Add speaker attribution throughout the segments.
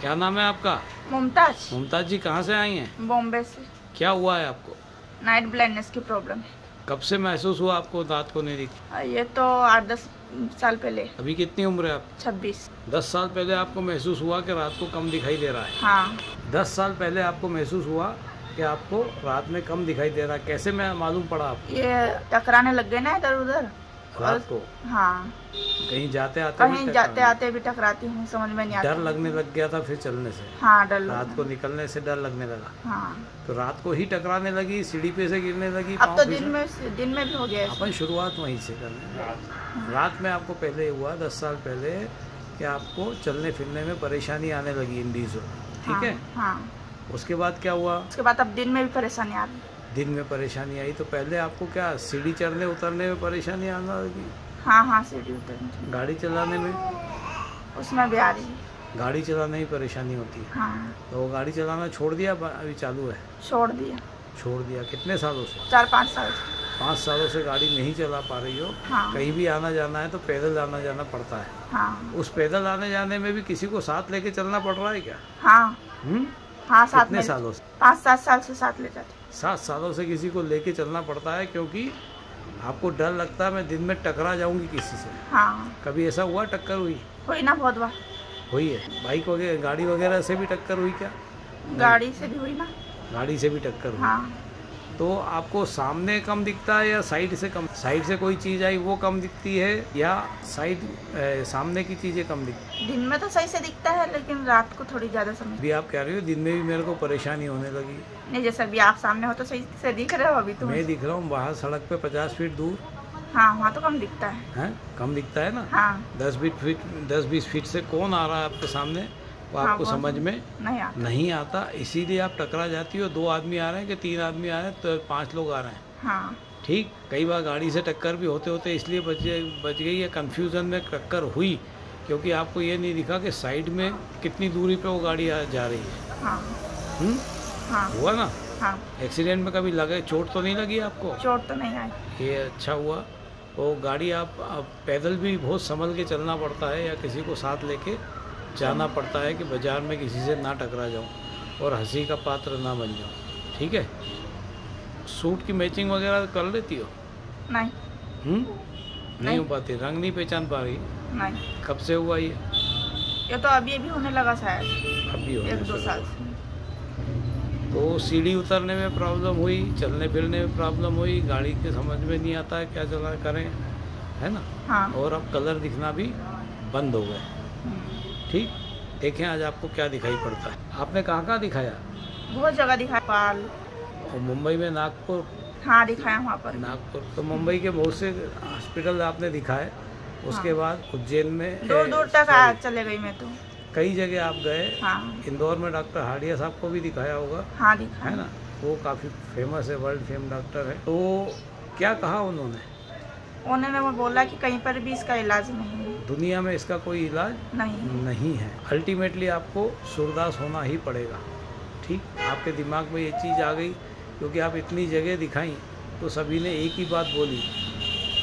Speaker 1: क्या नाम है आपका?
Speaker 2: मुमताज।
Speaker 1: मुमताज जी कहाँ से आई हैं?
Speaker 2: बॉम्बे से।
Speaker 1: क्या हुआ है आपको?
Speaker 2: नाइट ब्लाइंडनेस की प्रॉब्लम।
Speaker 1: कब से महसूस हुआ आपको रात को नहीं दिखी?
Speaker 2: ये तो 8-10 साल पहले।
Speaker 1: अभी कितनी उम्र है आप?
Speaker 2: 26।
Speaker 1: 10 साल पहले आपको महसूस हुआ कि रात को कम दिखाई दे रहा है?
Speaker 2: हाँ।
Speaker 1: 10 साल पहले आपको महसूस हुआ कि आपको रात में कम दिखाई दे रहा है। कैसे मैं मालूम पड़ा आपको?
Speaker 2: ये टकराने लग गए ना इधर उधर
Speaker 1: रात को?
Speaker 2: हाँ।
Speaker 1: कहीं जाते
Speaker 2: आते भी टकराती हूँ, समझ में नहीं आता।
Speaker 1: डर लगने लग गया था फिर चलने से?
Speaker 2: हाँ, डर
Speaker 1: रात को निकलने से डर लगने लगा।
Speaker 2: हाँ।
Speaker 1: तो रात को ही टकराने लगी, सीढ़ी पे से गिरने लगी?
Speaker 2: अब तो दिन में भी हो गया।
Speaker 1: अपन शुरुआत वहीं से करने। रात में आपको पहले हुआ 10 साल पहले कि आपको चलने फिरने में परेशानी आने लगी इंडिजो, ठीक है?
Speaker 2: हाँ।
Speaker 1: उसके बाद क्या हुआ?
Speaker 2: उसके बाद अब दिन में भी परेशानी आ रही।
Speaker 1: दिन में परेशानी आई तो पहले आपको क्या सीढ़ी चढ़ने उतरने में परेशानी आने लगी?
Speaker 2: हाँ, सीढ़ी उतरने।
Speaker 1: गाड़ी चलाने में?
Speaker 2: उसमें भी आ रही है।
Speaker 1: गाड़ी चलाने में परेशानी होती है।
Speaker 2: हाँ।
Speaker 1: तो वो गाड़ी चलाना छोड़ दिया अभी चालू है?
Speaker 2: छोड़ दिया।
Speaker 1: छोड़ दिया। कितने सालों से?
Speaker 2: 4-5 साल से।
Speaker 1: 5 सालों से गाड़ी नहीं चला पा रही हो?
Speaker 2: हाँ।
Speaker 1: कहीं भी आना जाना है तो पैदल आना जाना पड़ता है।
Speaker 2: हाँ।
Speaker 1: उस पैदल आने जाने में भी किसी को साथ लेके चलना पड़ रहा है क्या?
Speaker 2: हाँ। हाँ, साथ
Speaker 1: कितने सालों से?
Speaker 2: 5-7 साल से साथ ले जाते।
Speaker 1: 7 सालों से किसी को लेके चलना पड़ता है क्योंकि आपको डर लगता है मैं दिन में टकरा जाऊंगी किसी से।
Speaker 2: हाँ।
Speaker 1: कभी ऐसा हुआ टक्कर हुई
Speaker 2: ना बहुत बार
Speaker 1: हुई है? बाइक वगैरह गाड़ी वगैरह से भी टक्कर हुई क्या?
Speaker 2: गाड़ी से भी हुई ना।
Speaker 1: गाड़ी से भी टक्कर हुई।
Speaker 2: हाँ।
Speaker 1: तो आपको सामने कम दिखता है या साइड से कम? साइड से कोई चीज़ आई वो कम दिखती है या सामने की चीज़ें कम दिखती है?
Speaker 2: दिन में तो सही से दिखता है लेकिन रात को थोड़ी ज़्यादा समझ।
Speaker 1: अभी आप कह रहे हो दिन में भी मेरे को परेशानी होने लगी?
Speaker 2: नहीं, जैसे अभी आप सामने हो तो सही से दिख रहे हो। अभी तो
Speaker 1: मैं दिख रहा हूँ बाहर सड़क पे 50 फीट दूर।
Speaker 2: हाँ, वहाँ तो कम दिखता है।
Speaker 1: कम दिखता है ना?
Speaker 2: हाँ।
Speaker 1: 10-20 फीट से कौन आ रहा है आपके सामने वो आपको समझ में नहीं आता। इसीलिए आप टकरा जाती हो। 2 आदमी आ रहे हैं कि 3 आदमी आ रहे हैं तो 5 लोग आ रहे हैं।
Speaker 2: हाँ।
Speaker 1: ठीक। कई बार गाड़ी से टक्कर भी होते होते इसलिए बच गई है। कंफ्यूजन में टक्कर हुई क्योंकि आपको ये नहीं दिखा कि साइड में कितनी दूरी पे वो गाड़ी जा रही है।
Speaker 2: हाँ।
Speaker 1: हाँ। हुआ ना?
Speaker 2: हाँ।
Speaker 1: एक्सीडेंट में कभी लगे? चोट तो नहीं लगी आपको?
Speaker 2: चोट तो नहीं आई।
Speaker 1: ये अच्छा हुआ। वो गाड़ी आप पैदल भी बहुत संभल के चलना पड़ता है या किसी को साथ लेके जाना पड़ता है कि बाजार में किसी से ना टकरा जाऊं और हंसी का पात्र ना बन जाऊं, ठीक है? सूट की मैचिंग वगैरह कर लेती हो?
Speaker 2: नहीं।
Speaker 1: नहीं हो पाती? रंग नहीं पहचान पा रही?
Speaker 2: नहीं।
Speaker 1: कब से हुआ
Speaker 2: ये तो अभी होने लगा शायद।
Speaker 1: अभी होने
Speaker 2: 1-2 साल से।
Speaker 1: तो सीढ़ी उतरने में प्रॉब्लम हुई, चलने फिरने में प्रॉब्लम हुई, गाड़ी के समझ में नहीं आता है क्या चला करें, है ना?
Speaker 2: हाँ।
Speaker 1: और अब कलर दिखना भी बंद हो गए। ठीक। देखें आज आपको क्या दिखाई पड़ता है। आपने कहाँ दिखाया?
Speaker 2: बहुत जगह दिखाया। पाल
Speaker 1: और मुंबई में नागपुर?
Speaker 2: हाँ, दिखाया वहाँ पर।
Speaker 1: नागपुर तो मुंबई के बहुत से हॉस्पिटल आपने दिखाए। उसके बाद उज्जैन में
Speaker 2: दूर तक चले गई मैं तो।
Speaker 1: कई जगह आप गए।
Speaker 2: हाँ।
Speaker 1: इंदौर में डॉक्टर हार्डिया साहब को भी दिखाया होगा।
Speaker 2: हाँ, दिखाया
Speaker 1: है ना? वो काफ़ी फेमस है, वर्ल्ड फेम डॉक्टर है। तो क्या कहा उन्होंने
Speaker 2: वो बोला कि कहीं पर भी इसका इलाज नहीं है।
Speaker 1: दुनिया में इसका कोई इलाज नहीं है। अल्टीमेटली आपको सूरदास होना ही पड़ेगा। ठीक। आपके दिमाग में ये चीज़ आ गई क्योंकि आप इतनी जगह दिखाई तो सभी ने एक ही बात बोली।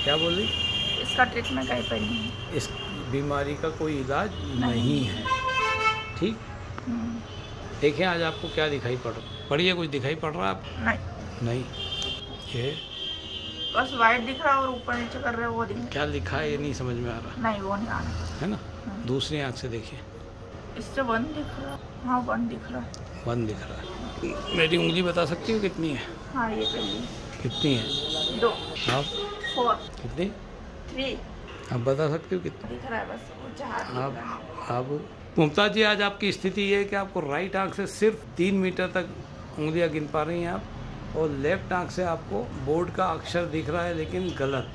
Speaker 1: क्या बोली?
Speaker 2: इसका ट्रीटमेंट कहीं पर नहीं है।
Speaker 1: इस बीमारी का कोई इलाज नहीं है। ठीक। देखें आज आपको क्या दिखाई पड़िए? कुछ दिखाई पड़ रहा है आपको? नहीं। ये
Speaker 2: बस वाइट दिख रहा है और ऊपर नीचे कर रहे हो वो दिख।
Speaker 1: क्या लिखा है ये नहीं समझ में आ रहा?
Speaker 2: नहीं, वो नहीं आ रहा
Speaker 1: है ना? दूसरी आँख से देखिए।
Speaker 2: इससे 1 दिख रहा है। हाँ, 1 दिख रहा है।
Speaker 1: 1 दिख रहा है। मेरी उंगली बता सकती हो कितनी है?
Speaker 2: हाँ, ये पहली।
Speaker 1: कितनी है?
Speaker 2: 2।
Speaker 1: आप?
Speaker 2: 4।
Speaker 1: कितनी?
Speaker 2: 3।
Speaker 1: आप बता सकते हो कितनी?
Speaker 2: दिख रहा है बस वो 4।
Speaker 1: आप मुमताज जी आज आपकी स्थिति ये है कि आपको राइट आंख से सिर्फ 3 मीटर तक उंगलियां गिन पा रही हैं आप और लेफ्ट आंख से आपको बोर्ड का अक्षर दिख रहा है लेकिन गलत।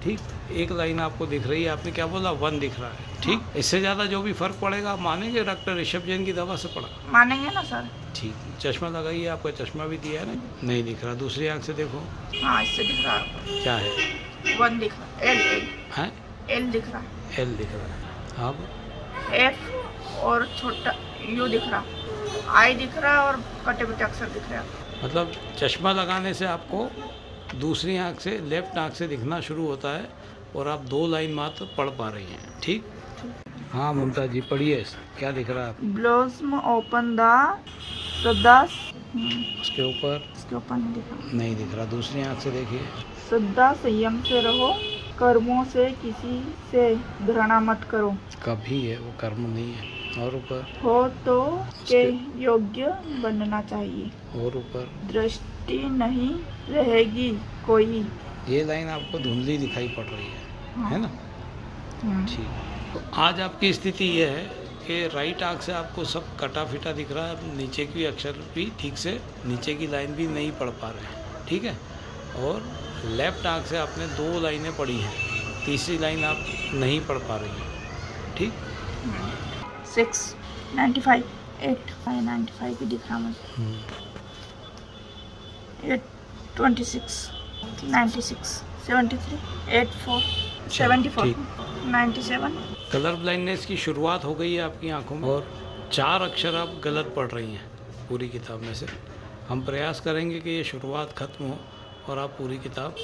Speaker 1: ठीक। एक लाइन आपको दिख रही है। आपने क्या बोला? 1 दिख रहा है। ठीक। इससे ज़्यादा जो भी फ़र्क पड़ेगा आप मानेंगे? डॉक्टर ऋषभ जैन की दवा से पड़ा?
Speaker 2: मानेंगे ना सर। ठीक।
Speaker 1: चश्मा लगाइए। आपका चश्मा भी दिया है ना? नहीं दिख रहा। दूसरी आंख से देखो।
Speaker 2: हाँ, इससे दिख रहा है।
Speaker 1: क्या है?
Speaker 2: 1 दिख रहा है। L दिख रहा है।
Speaker 1: L दिख रहा है। अब
Speaker 2: F और छोटा U दिख रहा, I दिख रहा और कटे पिटे अक्षर दिख रहे हैं।
Speaker 1: मतलब चश्मा लगाने से आपको दूसरी आंख से, लेफ्ट आंख से दिखना शुरू होता है और आप 2 लाइन मात्र पढ़ पा रही हैं। ठीक। हाँ ममता जी पढ़िए, क्या दिख रहा है?
Speaker 2: ब्लॉसम ओपन द श्रद्धा।
Speaker 1: उसके ऊपर नहीं दिख रहा। दूसरी आंख से देखिए।
Speaker 2: श्रद्धा संयम से रहो, कर्मों से किसी से घृणा मत करो।
Speaker 1: कभी है वो कर्म नहीं है। और ऊपर
Speaker 2: हो तो के योग्य बनना चाहिए।
Speaker 1: और ऊपर
Speaker 2: दृष्टि नहीं रहेगी कोई।
Speaker 1: ये लाइन आपको धुंधली दिखाई पड़ रही है ना? ठीक। तो आज आपकी स्थिति ये है कि राइट आंख से आपको सब कटा फिटा दिख रहा है, नीचे की अक्षर भी ठीक से, नीचे की लाइन भी नहीं पढ़ पा रहे हैं, ठीक है। और लेफ्ट आंख से आपने 2 लाइनें पढ़ी हैं, तीसरी लाइन आप नहीं पढ़ पा रही हैं, ठीक।
Speaker 2: 695 895 की दिख रहा मुझे। 826 96 73 84 74 97।
Speaker 1: कलर ब्लाइंडनेस की शुरुआत हो गई है आपकी आंखों में, और 4 अक्षर आप गलत पढ़ रही हैं पूरी किताब में से। हम प्रयास करेंगे कि ये शुरुआत ख़त्म हो और आप पूरी किताब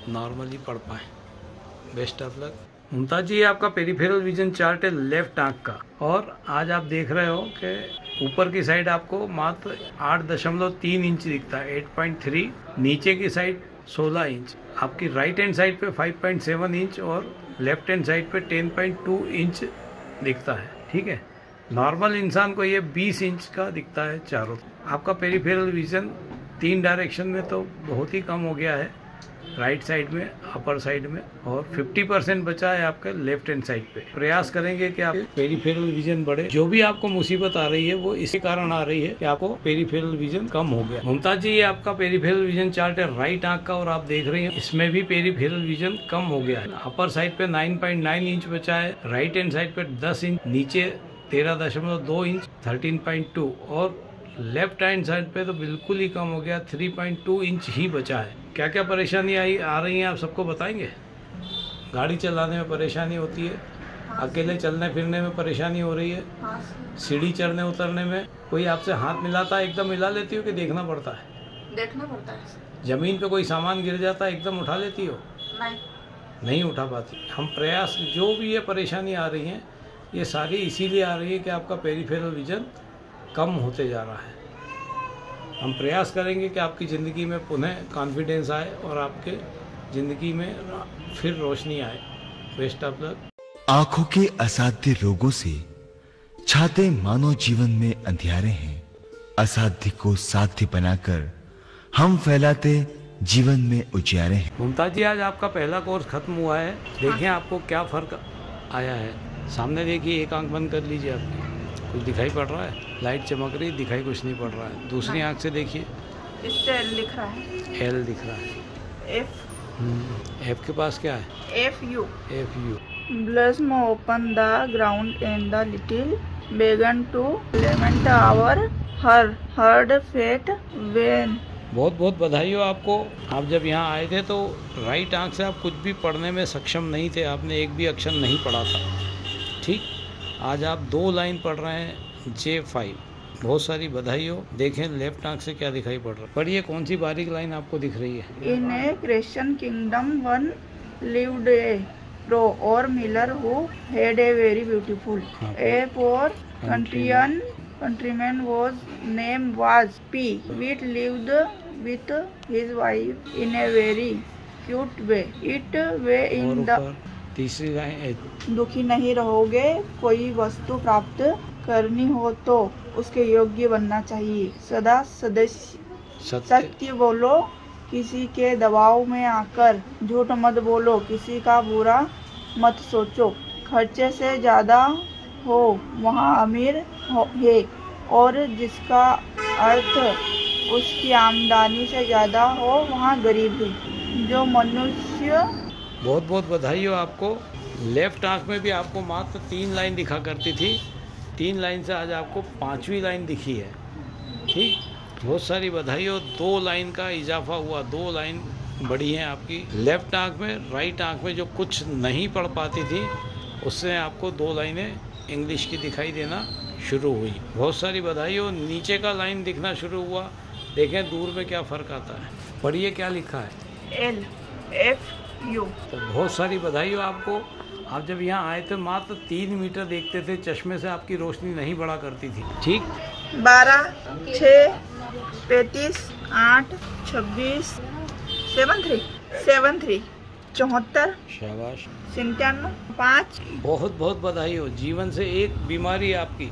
Speaker 1: नॉर्मली पढ़ पाएँ। Best of luck. Mumtaz ji, आपका पेरिफेरल विजन चार्ट है लेफ्ट आंख का, और आज आप देख रहे हो कि ऊपर की साइड आपको मात्र 8.3 इंच दिखता है, 8.3। नीचे की साइड 16 इंच, आपकी राइट हैंड साइड पे 5.7 इंच और लेफ्ट हैंड साइड पे 10.2 इंच दिखता है, ठीक है। नॉर्मल इंसान को ये 20 इंच का दिखता है चारों। आपका पेरिफेरल विजन 3 डायरेक्शन में तो बहुत ही कम हो गया है, राइट साइड में, अपर साइड में, और 50% बचा है आपका लेफ्ट हैंड साइड पे। प्रयास करेंगे कि आप पेरिफेरल विजन बढ़े। जो भी आपको मुसीबत आ रही है वो इसी कारण आ रही है कि आपको पेरिफेरल विजन कम हो गया। मुमताज जी, ये आपका पेरिफेरल विजन चार्ट है राइट आंख का, और आप देख रहे हैं इसमें भी पेरिफेरल विजन कम हो गया है। अपर साइड पे 9.9 इंच बचा है, राइट हैंड साइड पे 10 इंच, नीचे 13.2 इंच 13.2, और लेफ्ट हैंड साइड पे तो बिल्कुल ही कम हो गया, 3.2 इंच ही बचा है। क्या क्या परेशानी आ रही है आप सबको बताएंगे? गाड़ी चलाने में परेशानी होती है, अकेले चलने फिरने में परेशानी हो रही है, सीढ़ी चढ़ने उतरने में कोई आपसे हाथ मिलाता है एकदम मिला लेती हो कि देखना पड़ता है?
Speaker 2: देखना पड़ता है।
Speaker 1: जमीन पे कोई सामान गिर जाता है एकदम उठा लेती हो? नहीं उठा पाती। हम प्रयास, जो भी ये परेशानी आ रही है ये सारी इसीलिए आ रही है कि आपका पेरिफेरल विजन कम होते जा रहा है। हम प्रयास करेंगे कि आपकी ज़िंदगी में पुनः कॉन्फिडेंस आए और आपके ज़िंदगी में फिर रोशनी आए। Best of luck.
Speaker 3: आंखों के असाध्य रोगों से छाते मानव जीवन में अंधियारे हैं। असाध्य को साध्य बनाकर हम फैलाते जीवन में उजियारे हैं।
Speaker 1: मुमताज जी, आज आपका पहला कोर्स खत्म हुआ है, देखिए आपको क्या फ़र्क आया है। सामने देखिए, एक आंख बंद कर लीजिए, आपकी कुछ दिखाई पड़ रहा है? लाइट चमक रही, दिखाई कुछ नहीं पड़ रहा है। दूसरी आंख से देखिए,
Speaker 2: इससे एल दिख रहा है।
Speaker 1: एल दिख रहा है। एफ के पास क्या है?
Speaker 2: F U.
Speaker 1: Blossom
Speaker 2: open the ground and the little began to lament our hard fate vain.
Speaker 1: बहुत बहुत बधाई हो आपको। आप जब यहाँ आए थे तो राइट आंख से आप कुछ भी पढ़ने में सक्षम नहीं थे, आपने एक भी अक्षर नहीं पढ़ा था, ठीक। आज आप 2 लाइन पढ़ रहे हैं, J5। बहुत सारी बधाई हो। देखें लेफ्ट आंख से क्या दिखाई पड़ रहा है, पढ़िए कौन सी बारीक लाइन आपको दिख रही है?
Speaker 2: In a Christian kingdom one lived a poor miller who had a very beautiful a poor countryman whose name was P. Whit lived with his wife in a very cute way. It way in the
Speaker 1: तीसरी line,
Speaker 2: दुखी नहीं रहोगे, कोई वस्तु प्राप्त करनी हो तो उसके योग्य बनना चाहिए। सदा सत्य बोलो, किसी के दबाव में आकर झूठ मत बोलो, किसी का बुरा मत सोचो। खर्चे से ज़्यादा हो वहाँ अमीर है, और जिसका अर्थ उसकी आमदनी से ज़्यादा हो वहाँ गरीब है। जो मनुष्य,
Speaker 1: बहुत बहुत बधाई हो आपको। लेफ्ट आंख में भी आपको मात्र 3 लाइन दिखा करती थी, 3 लाइन से आज आपको 5वीं लाइन दिखी है, ठीक। बहुत सारी बधाई हो। 2 लाइन का इजाफा हुआ, 2 लाइन बढ़ी है आपकी लेफ्ट आंख में। राइट आंख में जो कुछ नहीं पढ़ पाती थी उससे आपको 2 लाइनें इंग्लिश की दिखाई देना शुरू हुई। बहुत सारी बधाई हो। नीचे का लाइन दिखना शुरू हुआ, देखें दूर में क्या फ़र्क आता है। पढ़िए क्या लिखा है?
Speaker 2: LFU।
Speaker 1: तो बहुत सारी बधाई हो आपको। आप जब यहाँ आए थे मात्र 3 मीटर देखते थे, चश्मे से आपकी रोशनी नहीं बढ़ा करती थी। ठीक
Speaker 2: 12, 6, 35, 8, 26, 73, 74,
Speaker 1: शाबाश,
Speaker 2: 97, 5।
Speaker 1: बहुत बहुत बधाई हो। जीवन से एक बीमारी आपकी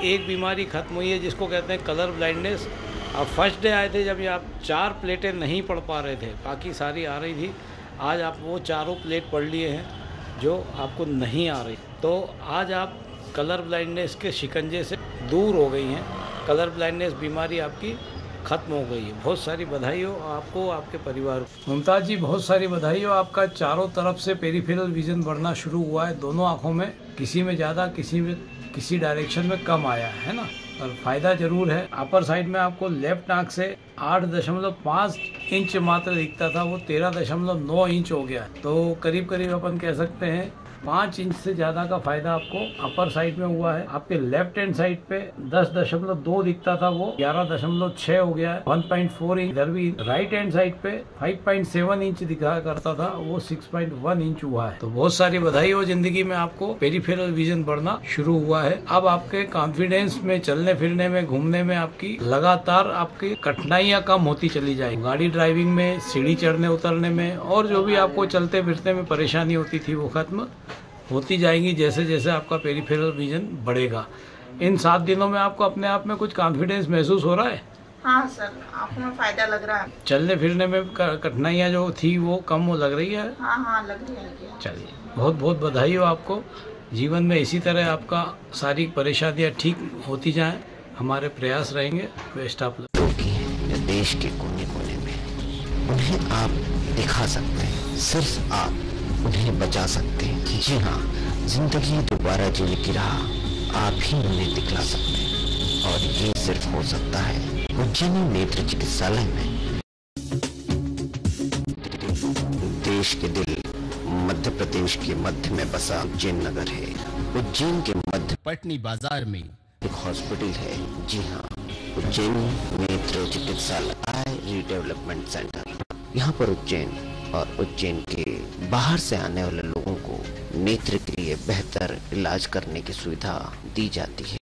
Speaker 1: एक बीमारी खत्म हुई है, जिसको कहते हैं कलर ब्लाइंडनेस। अब फर्स्ट डे आए थे जब ये आप 4 प्लेटें नहीं पढ़ पा रहे थे, बाकी सारी आ रही थी। आज आप वो चारों प्लेट पढ़ लिए हैं जो आपको नहीं आ रही, तो आज आप कलर ब्लाइंडनेस के शिकंजे से दूर हो गई हैं। कलर ब्लाइंडनेस बीमारी आपकी खत्म हो गई है। बहुत सारी बधाई हो आपको, आपके परिवार को। मुमताज़ जी, बहुत सारी बधाई हो। आपका चारों तरफ से पेरिफेरल विजन बढ़ना शुरू हुआ है, दोनों आँखों में, किसी में ज़्यादा, किसी डायरेक्शन में कम आया है ना। और फायदा जरूर है। अपर साइड में आपको लेफ्ट आंख से 8.5 इंच मात्र दिखता था, वो 13.9 इंच हो गया। तो करीब करीब अपन कह सकते हैं 5 इंच से ज्यादा का फायदा आपको अपर साइड में हुआ है। आपके लेफ्ट हैंड साइड पे 10.2 दिखता था, वो 11.6 हो गया है। 1.4 इंच। इधर भी राइट हैंड साइड पे 5.7 इंच दिखा करता था, वो 6.1 इंच हुआ है। तो बहुत सारी बधाई हो, जिंदगी में आपको पेरिफेरल विजन बढ़ना शुरू हुआ है। अब आपके कॉन्फिडेंस में, चलने फिरने में, घूमने में आपकी लगातार आपकी कठिनाइयां कम होती चली जाएगी। गाड़ी ड्राइविंग में, सीढ़ी चढ़ने उतरने में, और जो भी आपको चलते फिरते में परेशानी होती थी वो खत्म होती जाएंगी जैसे जैसे आपका पेरिफेरल विजन बढ़ेगा। इन 7 दिनों में आपको अपने आप में कुछ कॉन्फिडेंस महसूस हो रहा है?
Speaker 2: हाँ सर, आँखों में फायदा लग रहा है।
Speaker 1: चलने फिरने में कठिनाइयाँ जो थी वो कम हो लग रही है?
Speaker 2: हाँ लग रही है।
Speaker 1: चलिए, बहुत बहुत बधाई हो आपको। जीवन में इसी तरह आपका सारी परेशानियाँ ठीक होती जाएं, हमारे प्रयास रहेंगे। Best of luck.
Speaker 4: देश के कोने कोने में उन्हें आप दिखा सकते हैं, सिर्फ आप उन्हें बचा सकते हैं। जी हाँ, जिंदगी दोबारा जीने की राह आप ही उन्हें दिखला सकते हैं, और ये सिर्फ हो सकता है उज्जैनी नेत्र चिकित्सालय में। देश के दिल मध्य प्रदेश के मध्य में बसा उज्जैन नगर है। उज्जैन के मध्य
Speaker 5: पटनी बाजार में
Speaker 4: एक हॉस्पिटल है। जी हाँ, उज्जैनी नेत्र चिकित्सालय आई रीडेवलपमेंट सेंटर। यहाँ पर उज्जैन और उज्जैन के बाहर से आने वाले लोगों को नेत्र के लिए बेहतर इलाज करने की सुविधा दी जाती है।